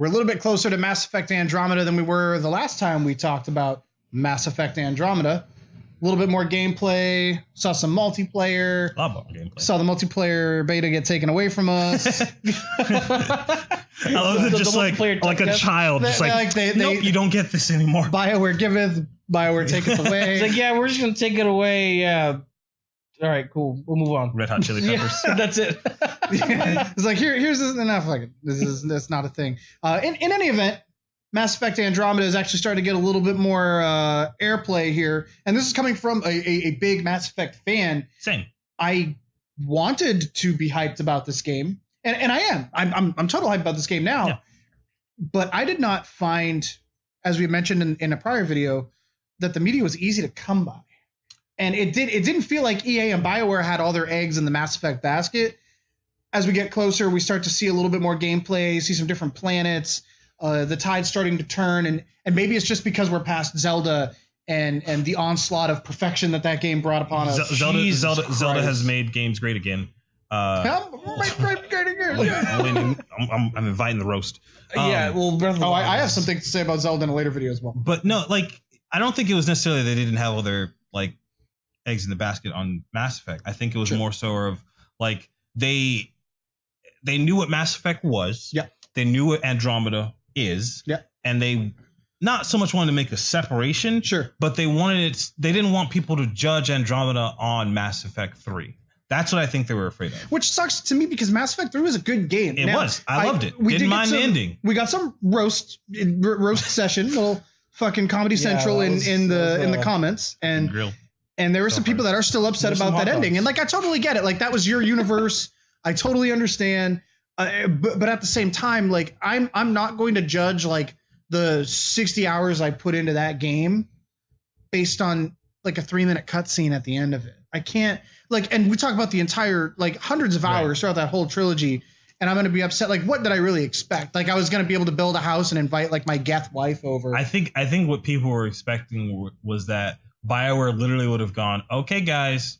we're a little bit closer to Mass Effect Andromeda than we were the last time we talked about Mass Effect Andromeda. A little bit more gameplay, saw some multiplayer. A lot more gameplay. Saw the multiplayer beta get taken away from us. I love it, just like a child. Just like, nope, you don't get this anymore. BioWare giveth, BioWare taketh away. It's like, yeah, we're just going to take it away. Yeah. All right, cool. We'll move on. Red Hot Chili Peppers. Yeah, that's it. It's like, here's enough. Like, that's not a thing. In any event, Mass Effect Andromeda is actually starting to get a little bit more airplay here. And this is coming from a big Mass Effect fan. Same. I wanted to be hyped about this game. And I am. I'm total hyped about this game now. Yeah. But I did not find, as we mentioned in a prior video, that the media was easy to come by. And it didn't feel like EA and BioWare had all their eggs in the Mass Effect basket. As we get closer, we start to see a little bit more gameplay, see some different planets. The tide's starting to turn, and maybe it's just because we're past Zelda and the onslaught of perfection that game brought upon us. Zelda has made games great again. I'm inviting the roast. Yeah, well, I have something to say about Zelda in a later video as well. But no, like, I don't think it was necessarily they didn't have all their like eggs in the basket on Mass Effect. I think it was more so of like they knew what Mass Effect was. Yeah. They knew what Andromeda is. Yeah. And they not so much wanted to make a separation. Sure. But they didn't want people to judge Andromeda on Mass Effect 3. That's what I think they were afraid of. Which sucks to me because Mass Effect 3 was a good game. It was. I loved it. Didn't mind the ending. We got some roast session, little fucking Comedy Central in the comments, and there were some people that are still upset about that ending. And like, I totally get it. Like, that was your universe. I totally understand. But at the same time, like, I'm not going to judge like the 60 hours I put into that game based on like a 3-minute cutscene at the end of it. I can't, like, and we talk about the entire, like, hundreds of hours throughout that whole trilogy, and I'm going to be upset. Like, what did I really expect? Like, I was going to be able to build a house and invite like my Geth wife over. I think what people were expecting was that BioWare literally would have gone, okay, guys,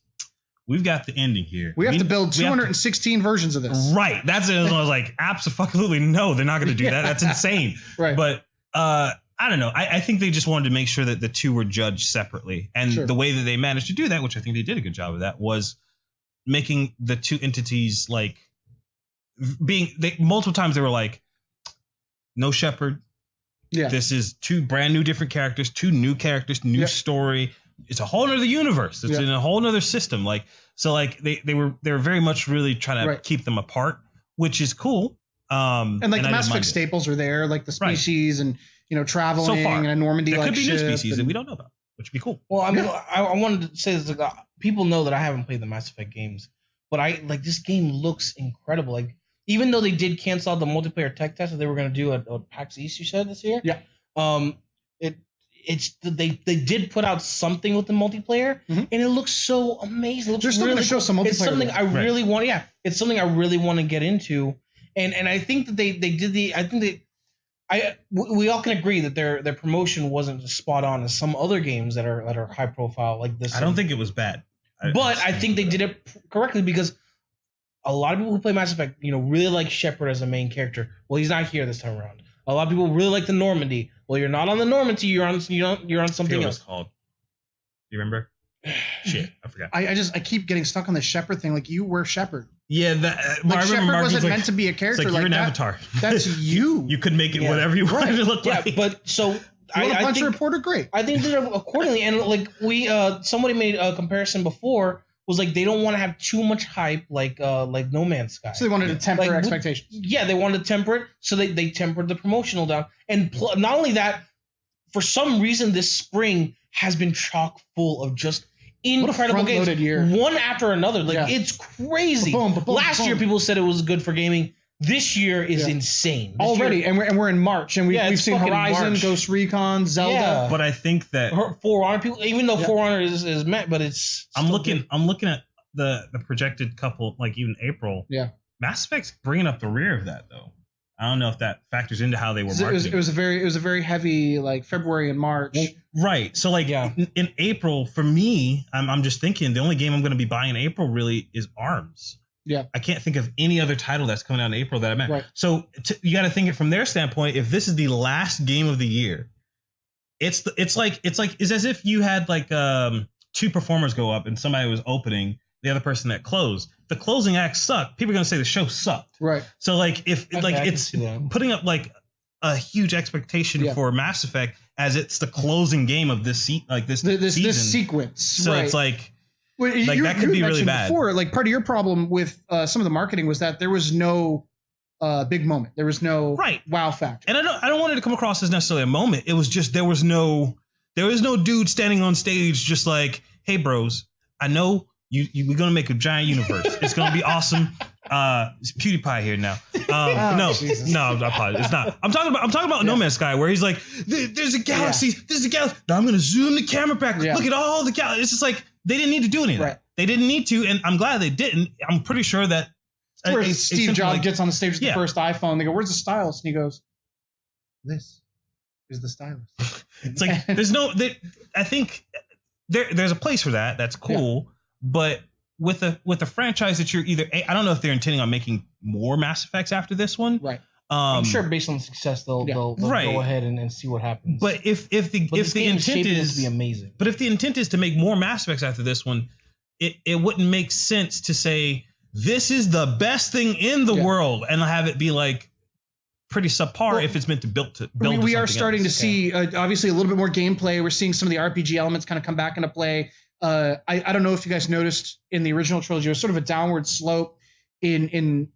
we've got the ending here. We have to build 216 versions of this. Right. That's it. I was like, absolutely no, they're not going to do that. That's insane. Right. But I don't know. I think they just wanted to make sure that the two were judged separately. And the way that they managed to do that, which I think they did a good job of that, was making the two entities like multiple times they were like, no Shepard. Yeah. This is two brand new different characters, two new characters, new story. It's a whole other universe. It's in a whole other system. Like, so like they were very much really trying to keep them apart, which is cool. And like the Mass Effect staples are there, like the species and, you know, traveling and a Normandy like ship. There could be new species that we don't know about, which would be cool. Well, I mean, I wanted to say this, like, people know that I haven't played the Mass Effect games, but this game looks incredible. Like, even though they did cancel out the multiplayer tech test that they were going to do at PAX East, you said, this year. Yeah. They did put out something with the multiplayer, and it looks so amazing. They're still going to show some multiplayer. It's something I really want. Yeah, it's something I really want to get into, and I think that they did we all can agree that their promotion wasn't as spot on as some other games that are high profile like this. I don't think it was bad, but I think they did it correctly because a lot of people who play Mass Effect, really like Shepard as a main character. Well, he's not here this time around. A lot of people really like the Normandy. Well, you're not on the Normandy. You're on something else. Called. Do you remember? Shit, I forgot. I keep getting stuck on the Shepard thing. Like, you were Shepard. Yeah, like Shepard wasn't meant to be a character. Like, you're an avatar. That's you. You could make it whatever you wanted to look like. Yeah, but so I punch a reporter. Great. I think they did it accordingly. And like somebody made a comparison before. Was like they don't want to have too much hype like No Man's Sky. So they wanted to temper expectations. Yeah, they wanted to temper it, so they tempered the promotional down. And not only that, for some reason this spring has been chock full of just incredible games. Year. One after another. Like, it's crazy. Last year people said it was good for gaming. This year is insane. Already, and we're in March, and we've seen Horizon, March. Ghost Recon, Zelda. Yeah. But I think that For Honor people, even though For Honor is met, but it's. I'm looking at the projected couple, like even April. Yeah. Mass Effect's bringing up the rear of that though. I don't know if that factors into how they were marketing. It was a very heavy like February and March. Well, right. So like in April for me, I'm just thinking the only game I'm going to be buying in April really is ARMS. Yeah. I can't think of any other title that's coming out in April that I meant. Right. So you got to think it from their standpoint. If this is the last game of the year, it's as if you had like two performers go up and somebody was opening, the other person that closed. The closing act sucked. People are gonna say the show sucked. Right. So like it's putting up like a huge expectation for Mass Effect as it's the closing game of this season. This sequence. So it's like that could be really bad. Before, like part of your problem with some of the marketing was that there was no big moment. There was no wow factor. And I don't want it to come across as necessarily a moment. It was just there was no dude standing on stage just like, hey bros, I know we're gonna make a giant universe. It's gonna be awesome. It's PewDiePie here now. No, I apologize. It's not. I'm talking about No Man's Sky, where he's like, there's a galaxy. There's a galaxy. Now I'm gonna zoom the camera back. Look at all the galaxies. It's just like they didn't need to do any of that. They didn't need to, and I'm glad they didn't. I'm pretty sure that. Where Steve Jobs gets on the stage with the first iPhone. They go, "Where's the stylus?" And he goes, "This is the stylus." It's like there's no. I think there's a place for that. That's cool, but with a franchise that you're either I don't know if they're intending on making more Mass Effects after this one. Right. I'm sure based on the success they'll go ahead and see what happens. But if the intent is to be amazing. But if the intent is to make more Mass Effects after this one, it wouldn't make sense to say this is the best thing in the world and have it be like pretty subpar if it's meant to build. We are starting to see obviously a little bit more gameplay. We're seeing some of the RPG elements kind of come back into play. I don't know if you guys noticed in the original trilogy, it was sort of a downward slope in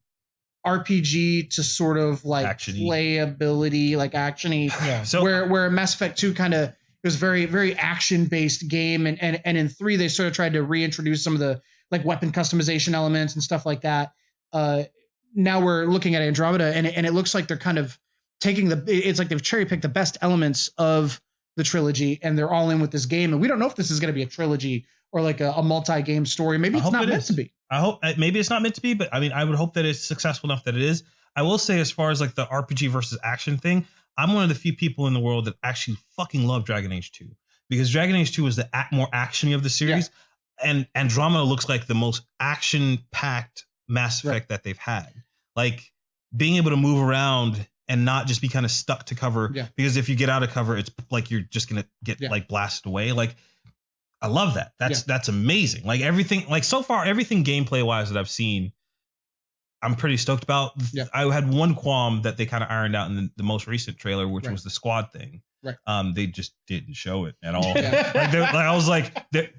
RPG to sort of like action-y playability, like action-y. Yeah. So where Mass Effect 2 kind of was very, very action-based game, and in 3 they sort of tried to reintroduce some of the like weapon customization elements and stuff like that. Now we're looking at Andromeda, and it looks like they're kind of taking it's like they've cherry-picked the best elements of the trilogy, and they're all in with this game. And we don't know if this is going to be a trilogy or like a multi-game story. Maybe it's not meant to be. I hope maybe it's not meant to be, but I mean, I would hope that it's successful enough that it is. I will say, as far as like the RPG versus action thing, I'm one of the few people in the world that actually fucking love Dragon Age 2, because Dragon Age 2 was the more actiony of the series, and Andromeda looks like the most action-packed Mass Effect that they've had. Like being able to move around and not just be kind of stuck to cover, because if you get out of cover, it's like you're just gonna get like blasted away. Like I love that. That's amazing. Like everything, like so far, everything gameplay wise that I've seen, I'm pretty stoked about. I had one qualm that they kind of ironed out in the most recent trailer, which was the squad thing. Right. They just didn't show it at all. I was like,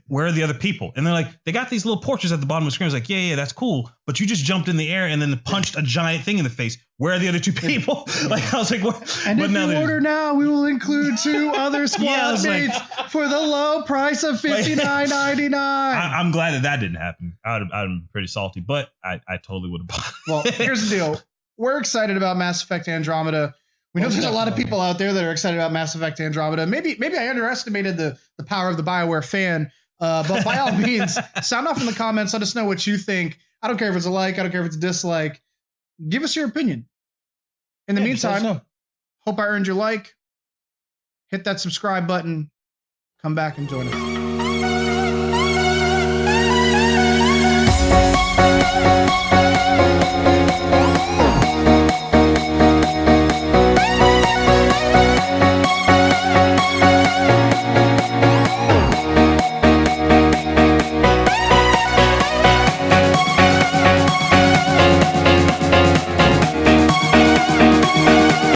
where are the other people? And they're like, they got these little portraits at the bottom of the screen. I was like, yeah, that's cool. But you just jumped in the air and then punched a giant thing in the face. Where are the other two people? Like, I was like, what? And if you order now, we will include 2 other squad mates for the low price of $59.99. I'm glad that didn't happen. I'd have been pretty salty, but I totally would have bought it. Well, here's the deal. We're excited about Mass Effect Andromeda. We know there's a lot of people out there that are excited about Mass Effect Andromeda. Maybe I underestimated the power of the BioWare fan. But by all means, sound off in the comments. Let us know what you think. I don't care if it's a like. I don't care if it's a dislike. Give us your opinion. In the meantime, hope I earned your like. Hit that subscribe button. Come back and join us.